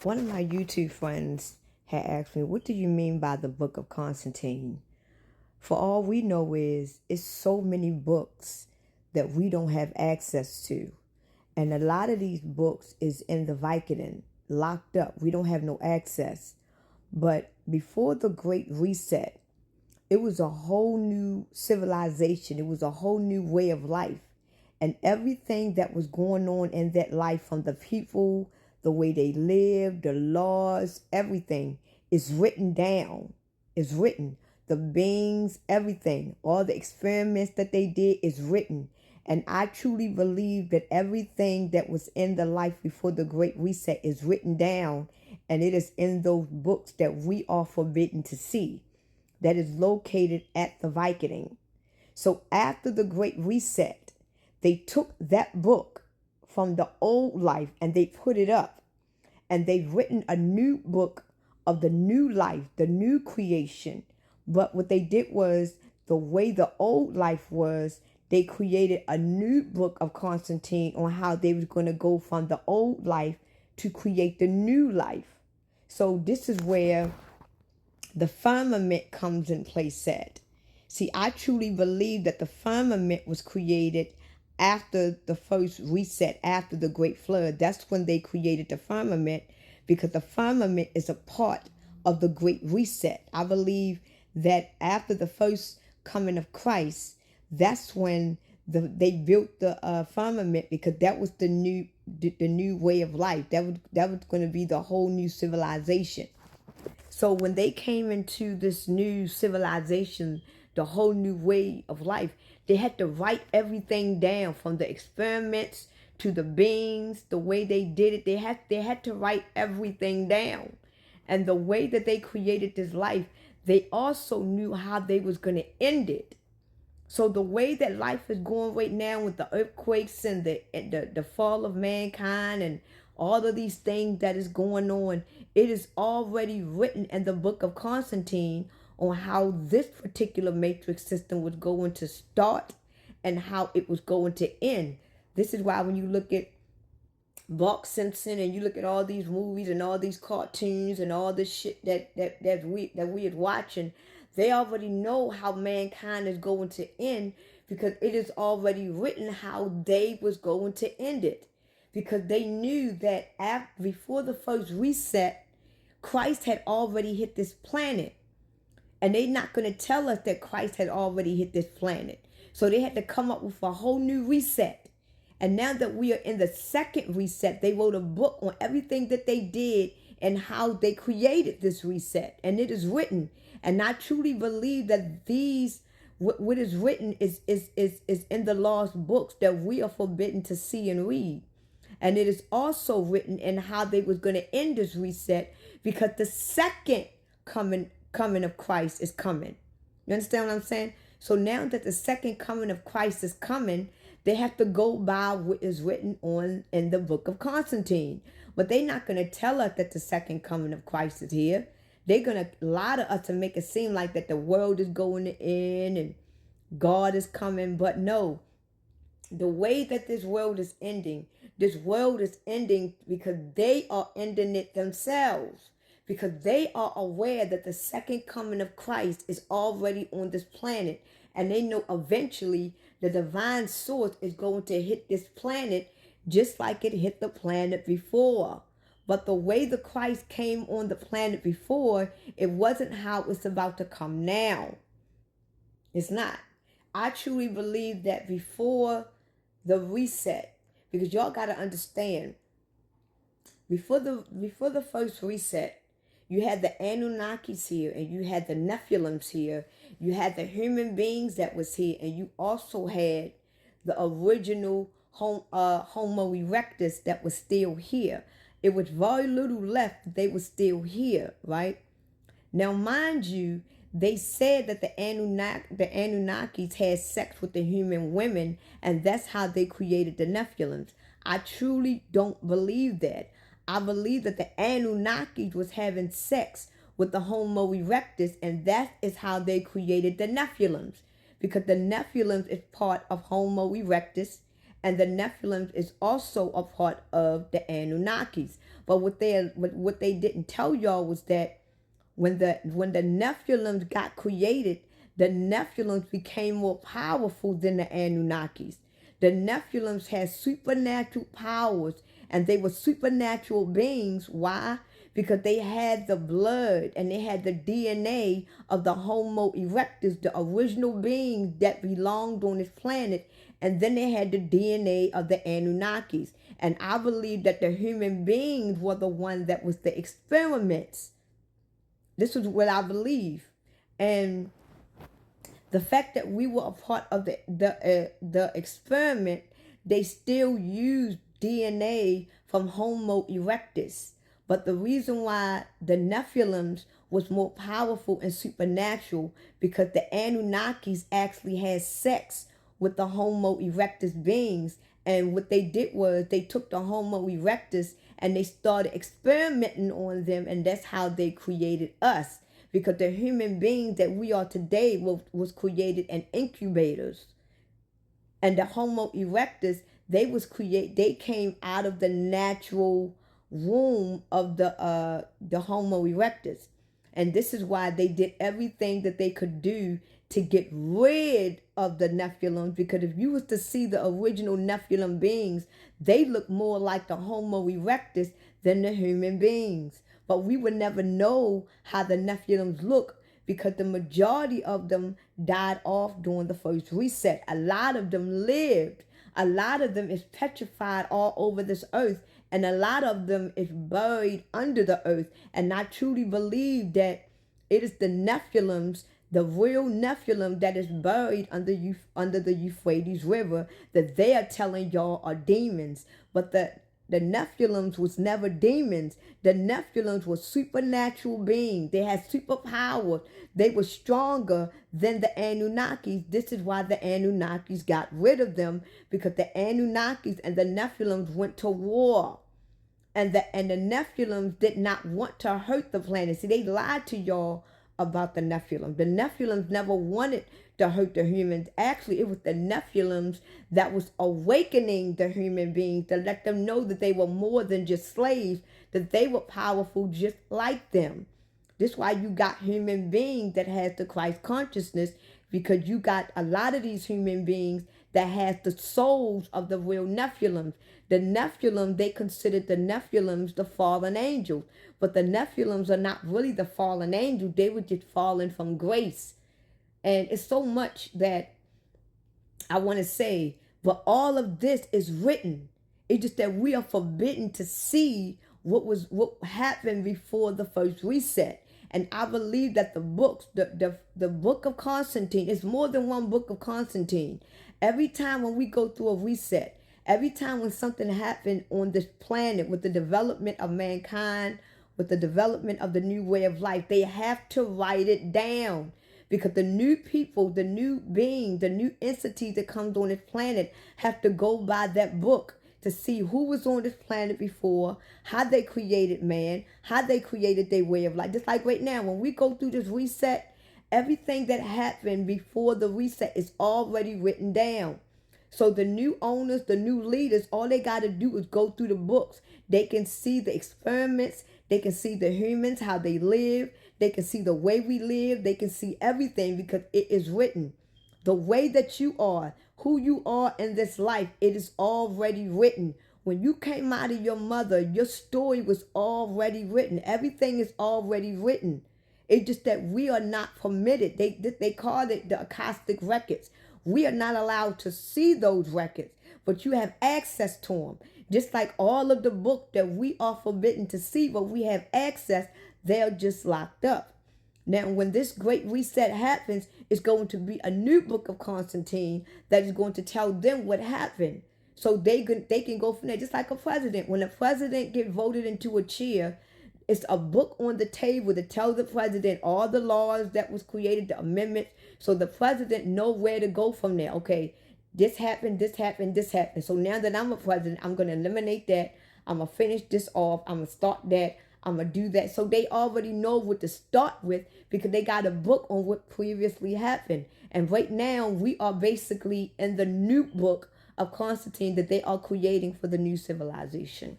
One of my YouTube friends had asked me, what do you mean by the Book of Constantine? For all we know is, it's so many books that we don't have access to. And a lot of these books is in the Vatican, locked up. We don't have no access. But before the Great Reset, it was a whole new civilization. It was a whole new way of life. And everything that was going on in that life, from the people, the way they lived, the laws, everything is written down. Is written. The beings, everything, all the experiments that they did is written. And I truly believe that everything that was in the life before the Great Reset is written down. And it is in those books that we are forbidden to see, that is located at the Vatican. So after the Great Reset, they took that book from the old life and they put it up. And they've written a new book of the new life, the new creation. But what they did was, the way the old life was, they created a new book of Constantine on how they was going to go from the old life to create the new life. So this is where the firmament comes in place at. See, I truly believe that the firmament was created after the first reset, after the great flood. That's when they created the firmament, because the firmament is a part of the great reset. I believe that after the first coming of Christ, that's when they built the firmament, because that was the new way of life. That was going to be the whole new civilization. So when they came into this new civilization, the whole new way of life, they had to write everything down, from the experiments to the beings, the way they did it. They had to write everything down. And the way that they created this life, they also knew how they was going to end it. So the way that life is going right now, with the earthquakes and the fall of mankind and all of these things that is going on, it is already written in the Book of Constantine on how this particular matrix system was going to start and how it was going to end. This is why when you look at Bart Simpson and you look at all these movies and all these cartoons and all this shit that we is watching, they already know how mankind is going to end, because it is already written how they was going to end it. Because they knew that before the first reset, Christ had already hit this planet. And they're not going to tell us that Christ had already hit this planet. So they had to come up with a whole new reset. And now that we are in the second reset, they wrote a book on everything that they did and how they created this reset. And it is written. And I truly believe that what is written is in the lost books that we are forbidden to see and read. And it is also written in how they was going to end this reset, because the second coming of Christ is coming. You understand what I'm saying? So now that the second coming of Christ is coming, they have to go by what is written on in the Book of Constantine. But they're not going to tell us that the second coming of Christ is here. They're going to lie to us to make it seem like that the world is going to end and God is coming. But no, the way that this world is ending because they are ending it themselves. Because they are aware that the second coming of Christ is already on this planet. And they know eventually the divine source is going to hit this planet just like it hit the planet before. But the way the Christ came on the planet before, it wasn't how it's about to come now. It's not. I truly believe that before the reset, because y'all got to understand, before the first reset, you had the Anunnakis here, and you had the Nephilims here. You had the human beings that was here, and you also had the original Homo erectus that was still here. It was very little left, but they were still here, right? Now, mind you, they said that the Anunnakis had sex with the human women, and that's how they created the Nephilims. I truly don't believe that. I believe that the Anunnakis was having sex with the Homo erectus, and that is how they created the Nephilims. Because the Nephilims is part of Homo erectus, and the Nephilims is also a part of the Anunnakis. But what they didn't tell y'all was that when the Nephilims got created, the Nephilims became more powerful than the Anunnakis. The Nephilims had supernatural powers, and they were supernatural beings. Why? Because they had the blood and they had the DNA of the Homo erectus, the original beings that belonged on this planet. And then they had the DNA of the Anunnakis. And I believe that the human beings were the one that was the experiments. This is what I believe. And the fact that we were a part of the experiment, they still used DNA from Homo erectus. But the reason why the Nephilims was more powerful and supernatural, because the Anunnakis actually had sex with the Homo erectus beings. And what they did was they took the Homo erectus and they started experimenting on them. And that's how they created us. Because the human beings that we are today was created in incubators. And the Homo erectus, they came out of the natural womb of the Homo erectus. And this is why they did everything that they could do to get rid of the Nephilim. Because if you was to see the original Nephilim beings, they look more like the Homo erectus than the human beings. But we would never know how the Nephilims look, because the majority of them died off during the first reset. A lot of them lived. A lot of them is petrified all over this earth. And a lot of them is buried under the earth. And I truly believe that it is the Nephilims, the real Nephilim, that is buried under the Euphrates River, that they are telling y'all are demons. But the Nephilims was never demons. The Nephilims were supernatural beings. They had superpowers. They were stronger than the Anunnakis. This is why the Anunnakis got rid of them, because the Anunnakis and the Nephilims went to war. And the Nephilims did not want to hurt the planet. See, they lied to y'all about the Nephilim. The Nephilims never wanted to hurt the humans. Actually, it was the Nephilims that was awakening the human beings to let them know that they were more than just slaves, that they were powerful just like them. This is why you got human beings that has the Christ consciousness, because you got a lot of these human beings that has the souls of the real Nephilims. The Nephilim, they considered the Nephilims the fallen angels. But the Nephilims are not really the fallen angels. They were just fallen from grace. And it's so much that I want to say. But all of this is written. It's just that we are forbidden to see what happened before the first reset. And I believe that the books, the book of Constantine, is more than one book of Constantine. Every time when we go through a reset, every time when something happened on this planet with the development of mankind, with the development of the new way of life, they have to write it down. Because the new people, the new being, the new entity that comes on this planet have to go by that book to see who was on this planet before, how they created man, how they created their way of life. Just like right now, when we go through this reset, everything that happened before the reset is already written down. So the new owners, the new leaders, all they got to do is go through the books. They can see the experiments. They can see the humans, how they live. They can see the way we live. They can see everything because it is written. The way that you are, who you are in this life, it is already written. When you came out of your mother, your story was already written. Everything is already written. It's just that we are not permitted. They call it the Akashic records. We are not allowed to see those records, but you have access to them. Just like all of the books that we are forbidden to see, but we have access, they're just locked up. Now, when this great reset happens, it's going to be a new book of Constantine that is going to tell them what happened. So they can go from there, just like a president. When a president gets voted into a chair, it's a book on the table to tell the president all the laws that was created, the amendments, so the president know where to go from there. Okay, this happened, this happened, this happened. So now that I'm a president, I'm going to eliminate that. I'm going to finish this off. I'm going to start that. I'm going to do that. So they already know what to start with because they got a book on what previously happened. And right now, we are basically in the new book of Constantine that they are creating for the new civilization.